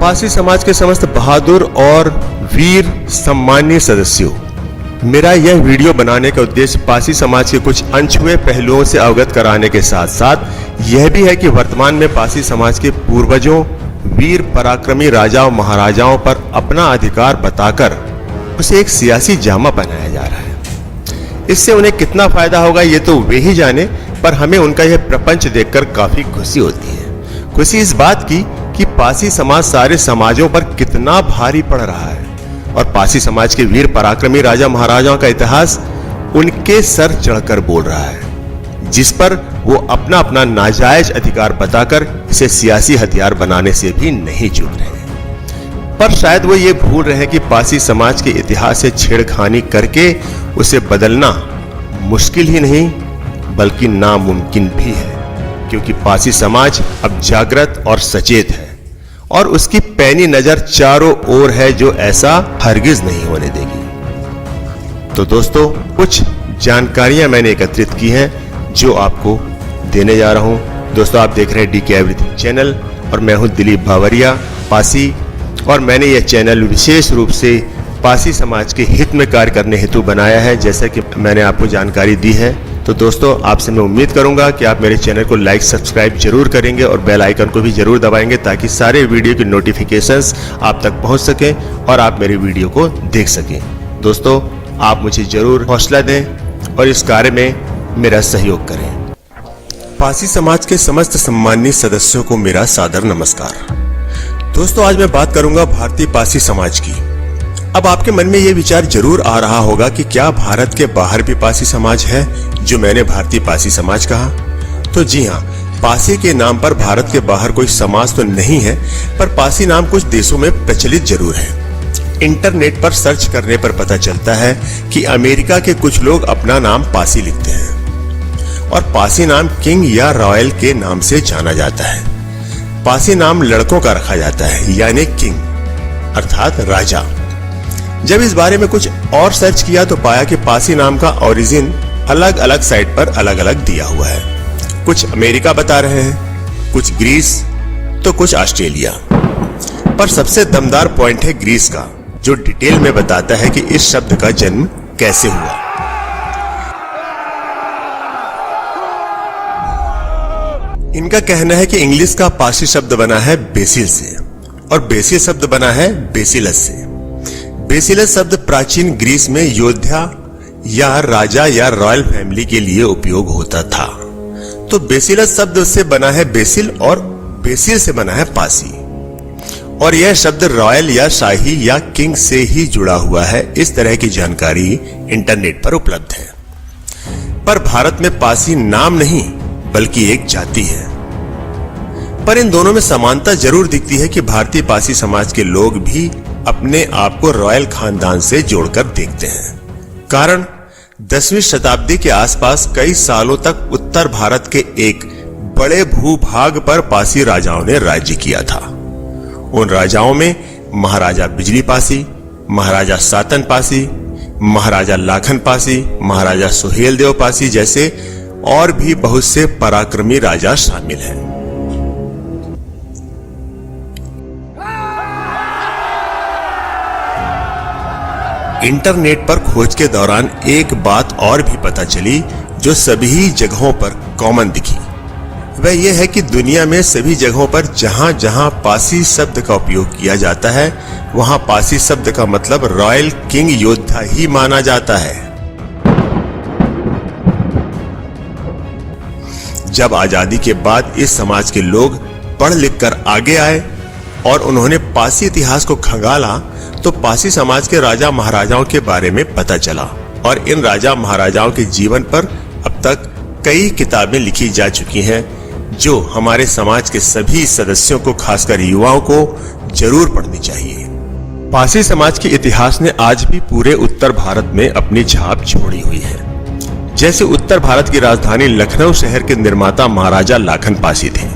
पासी समाज के समस्त बहादुर और वीर सम्मानीय सदस्यों, मेरा यह वीडियो बनाने का उद्देश्य पासी समाज के कुछ अनछुए पहलुओं से अवगत कराने के साथ साथ यह भी है कि वर्तमान में पासी समाज के पूर्वजों, वीर पराक्रमी राजाओं महाराजाओं पर अपना अधिकार बताकर उसे एक सियासी जामा पहनाया जा रहा है। इससे उन्हें कितना फायदा होगा ये तो वे ही जाने, पर हमें उनका यह प्रपंच देखकर काफी खुशी होती है। खुशी इस बात की कि पासी समाज सारे समाजों पर कितना भारी पड़ रहा है और पासी समाज के वीर पराक्रमी राजा महाराजाओं का इतिहास उनके सर चढ़कर बोल रहा है, जिस पर वो अपना अपना नाजायज अधिकार बताकर इसे सियासी हथियार बनाने से भी नहीं चूक रहे। पर शायद वो ये भूल रहे हैं कि पासी समाज के इतिहास से छेड़खानी करके उसे बदलना मुश्किल ही नहीं बल्कि नामुमकिन भी है, क्योंकि पासी समाज अब जागृत और सचेत है और उसकी पैनी नजर चारों ओर है जो ऐसा हरगिज नहीं होने देगी। तो दोस्तों, कुछ जानकारियां मैंने एकत्रित की हैं जो आपको देने जा रहा हूं। दोस्तों, आप देख रहे हैं डीके एवरीथिंग चैनल और मैं हूं दिलीप भावरिया पासी, और मैंने यह चैनल विशेष रूप से पासी समाज के हित में कार्य करने हेतु बनाया है, जैसा कि मैंने आपको जानकारी दी है। तो दोस्तों, आपसे मैं उम्मीद करूंगा कि आप मेरे चैनल को लाइक सब्सक्राइब जरूर करेंगे और बेल आइकन को भी जरूर दबाएंगे ताकि सारे वीडियो की नोटिफिकेशंस आप तक पहुंच सकें और आप मेरे वीडियो को देख सकें। दोस्तों, आप मुझे जरूर हौसला दें और इस कार्य में मेरा सहयोग करें। पासी समाज के समस्त सम्मानित सदस्यों को मेरा सादर नमस्कार। दोस्तों, आज मैं बात करूंगा भारतीय पासी समाज की। अब आपके मन में यह विचार जरूर आ रहा होगा कि क्या भारत के बाहर भी पासी समाज है, जो मैंने भारतीय पासी समाज कहा? तो जी हाँ, पासी के नाम पर भारत के बाहर कोई समाज तो नहीं है, पर पासी नाम कुछ देशों में प्रचलित जरूर है। इंटरनेट पर सर्च करने पर पता चलता है कि अमेरिका के कुछ लोग अपना नाम पासी लिखते हैं और पासी नाम किंग या रॉयल के नाम से जाना जाता है। पासी नाम लड़कों का रखा जाता है, यानी किंग अर्थात राजा। जब इस बारे में कुछ और सर्च किया तो पाया कि पासी नाम का ओरिजिन अलग अलग साइट पर अलग अलग दिया हुआ है। कुछ अमेरिका बता रहे हैं, कुछ ग्रीस, तो कुछ ऑस्ट्रेलिया। पर सबसे दमदार पॉइंट है ग्रीस का, जो डिटेल में बताता है कि इस शब्द का जन्म कैसे हुआ। इनका कहना है कि इंग्लिश का पासी शब्द बना है बेसिल से और बेसिल शब्द बना है बेसिलस से। बेसिलस शब्द प्राचीन ग्रीस में योद्धा या राजा या रॉयल फैमिली के लिए उपयोग होता था। तो बेसिलस शब्द से बना है बेसिल और बेसिल से बना है पासी, और यह शब्द रॉयल या शाही या किंग से ही जुड़ा हुआ है। इस तरह की जानकारी इंटरनेट पर उपलब्ध है। पर भारत में पासी नाम नहीं बल्कि एक जाति है। पर इन दोनों में समानता जरूर दिखती है कि भारतीय पासी समाज के लोग भी अपने आप को रॉयल खानदान से जोड़कर देखते हैं। कारण 10वीं शताब्दी के आसपास कई सालों तक उत्तर भारत के एक बड़े भूभाग पर पासी राजाओं ने राज्य किया था। उन राजाओं में महाराजा बिजली पासी, महाराजा सातन पासी, महाराजा लाखन पासी, महाराजा सुहेलदेव पासी जैसे और भी बहुत से पराक्रमी राजा शामिल हैं। इंटरनेट पर खोज के दौरान एक बात और भी पता चली जो सभी जगहों पर कॉमन दिखी। वह यह है कि दुनिया में सभी जगहों पर जहां जहां पासी शब्द का उपयोग किया जाता है, वहां पासी शब्द का मतलब रॉयल किंग योद्धा ही माना जाता है। जब आजादी के बाद इस समाज के लोग पढ़ लिख कर आगे आए और उन्होंने पासी इतिहास को खंगाला, तो पासी समाज के राजा महाराजाओं के बारे में पता चला और इन राजा महाराजाओं के जीवन पर अब तक कई किताबें लिखी जा चुकी हैं, जो हमारे समाज के सभी सदस्यों को, खासकर युवाओं को जरूर पढ़नी चाहिए। पासी समाज के इतिहास ने आज भी पूरे उत्तर भारत में अपनी छाप छोड़ी हुई है। जैसे उत्तर भारत की राजधानी लखनऊ शहर के निर्माता महाराजा लाखन पासी थे।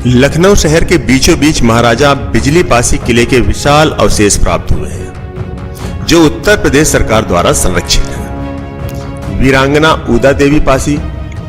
लखनऊ शहर के बीचों बीच महाराजा बिजली पासी किले के विशाल अवशेष प्राप्त हुए हैं, जो उत्तर प्रदेश सरकार द्वारा संरक्षित है। वीरांगना उदा देवी पासी,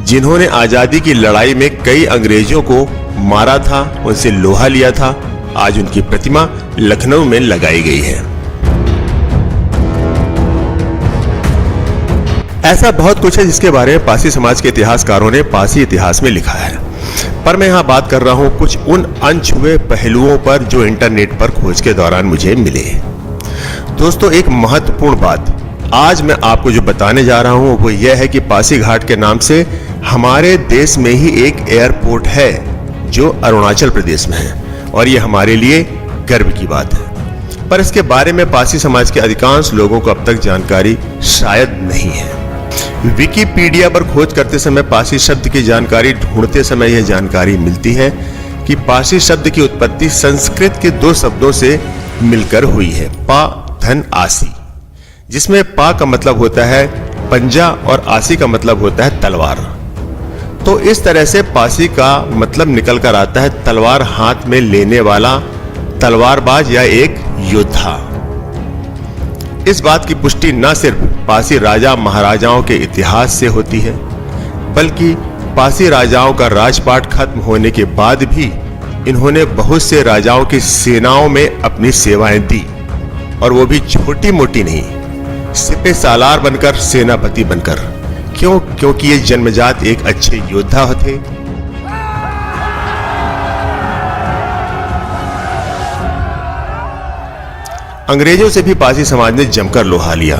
जिन्होंने आजादी की लड़ाई में कई अंग्रेजों को मारा था, उनसे लोहा लिया था, आज उनकी प्रतिमा लखनऊ में लगाई गई है। ऐसा बहुत कुछ है जिसके बारे में पारसी समाज के इतिहासकारों ने पारसी इतिहास में लिखा है, पर मैं यहाँ बात कर रहा हूँ कुछ उन अनछुए पहलुओं पर जो इंटरनेट पर खोज के दौरान मुझे मिले। दोस्तों, एक महत्वपूर्ण बात आज मैं आपको जो बताने जा रहा हूँ वो यह है कि पासी घाट के नाम से हमारे देश में ही एक एयरपोर्ट है जो अरुणाचल प्रदेश में है, और ये हमारे लिए गर्व की बात है। पर इसके बारे में पारसी समाज के अधिकांश लोगों को अब तक जानकारी शायद नहीं है। विकिपीडिया पर खोज करते समय पारसी शब्द की जानकारी ढूंढते समय यह जानकारी मिलती है कि पारसी शब्द की उत्पत्ति संस्कृत के दो शब्दों से मिलकर हुई है, पा धन आसी, जिसमें पा का मतलब होता है पंजा और आसी का मतलब होता है तलवार। तो इस तरह से पासी का मतलब निकल कर आता है तलवार हाथ में लेने वाला, तलवारबाज या एक योद्धा। इस बात की पुष्टि न सिर्फ पासी राजा महाराजाओं के इतिहास से होती है, बल्कि पासी राजाओं का राजपाट खत्म होने के बाद भी इन्होंने बहुत से राजाओं की सेनाओं में अपनी सेवाएं दी, और वो भी छोटी मोटी नहीं, सिपह सालार बनकर, सेनापति बनकर। क्यों? क्योंकि ये जन्मजात एक अच्छे योद्धा थे। अंग्रेजों से भी पारसी समाज ने जमकर लोहा लिया।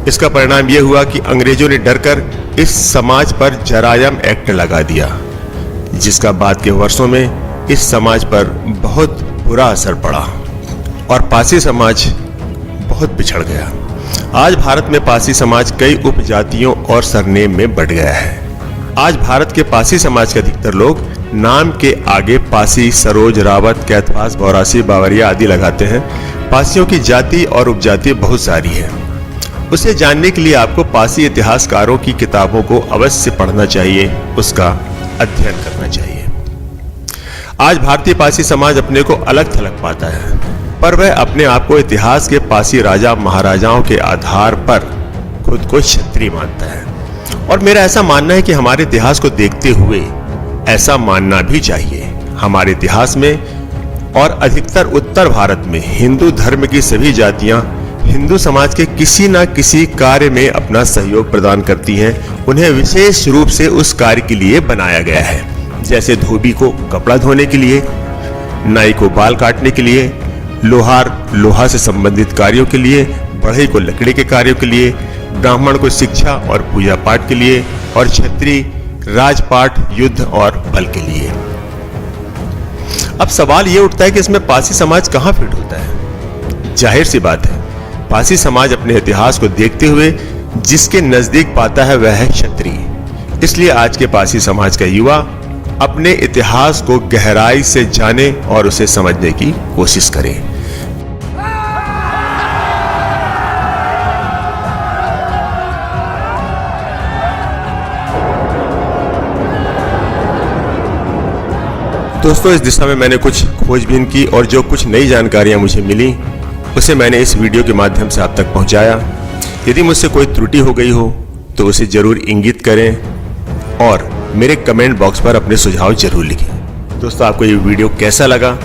इसका परिणाम यह हुआ कि अंग्रेजों ने डरकर इस समाज पर जरायम एक्ट लगा दिया, जिसका बाद के वर्षों में इस समाज पर बहुत बुरा असर पड़ा और पारसी समाज बहुत पिछड़ गया। आज भारत में पारसी समाज कई उपजातियों और सरनेम में बंट गया है। आज भारत के पारसी समाज के अधिकतर लोग नाम के आगे पासी, सरोज, रावत, कैथवास, बौरासी, बावरिया आदि लगाते हैं। पासियों की जाति और उपजाति बहुत सारी है। उसे जानने के लिए आपको पासी इतिहासकारों की किताबों को अवश्य पढ़ना चाहिए, उसका अध्ययन करना चाहिए। आज भारतीय पासी समाज अपने को अलग थलग पाता है, पर वह अपने आप को इतिहास के पासी राजा महाराजाओं के आधार पर खुद को क्षत्रिय मानता है। और मेरा ऐसा मानना है कि हमारे इतिहास को देखते हुए ऐसा मानना भी चाहिए। हमारे इतिहास में और अधिकतर उत्तर भारत में हिंदू धर्म की सभी जातियां हिंदू समाज के किसी न किसी कार्य में अपना सहयोग प्रदान करती हैं। उन्हें विशेष रूप से उस कार्य के लिए बनाया गया है, जैसे धोबी को कपड़ा धोने के लिए, नाई को बाल काटने के लिए, लोहार लोहा से संबंधित कार्यों के लिए, बढ़ई को लकड़ी के कार्यों के लिए, ब्राह्मण को शिक्षा और पूजा पाठ के लिए, और क्षत्रिय राजपाट, युद्ध और बल के लिए। अब सवाल यह उठता है कि इसमें पारसी समाज कहां फिट होता है? जाहिर सी बात है, पारसी समाज अपने इतिहास को देखते हुए जिसके नजदीक पाता है वह है क्षत्रिय। इसलिए आज के पारसी समाज का युवा अपने इतिहास को गहराई से जाने और उसे समझने की कोशिश करे। दोस्तों, इस दिशा में मैंने कुछ खोजबीन की और जो कुछ नई जानकारियां मुझे मिली उसे मैंने इस वीडियो के माध्यम से आप तक पहुंचाया। यदि मुझसे कोई त्रुटि हो गई हो तो उसे जरूर इंगित करें और मेरे कमेंट बॉक्स पर अपने सुझाव जरूर लिखें। दोस्तों, आपको ये वीडियो कैसा लगा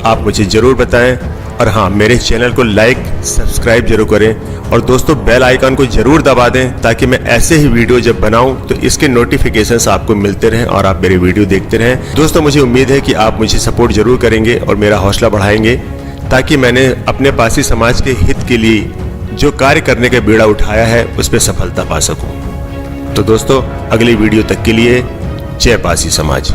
आप मुझे जरूर बताएं, और हाँ, मेरे चैनल को लाइक सब्सक्राइब जरूर करें, और दोस्तों बेल आइकन को जरूर दबा दें ताकि मैं ऐसे ही वीडियो जब बनाऊं तो इसके नोटिफिकेशंस आपको मिलते रहें और आप मेरे वीडियो देखते रहें। दोस्तों, मुझे उम्मीद है कि आप मुझे सपोर्ट जरूर करेंगे और मेरा हौसला बढ़ाएंगे, ताकि मैंने अपने पारसी समाज के हित के लिए जो कार्य करने का बीड़ा उठाया है उस पर सफलता पा सकूं। तो दोस्तों, अगली वीडियो तक के लिए जय पारसी समाज।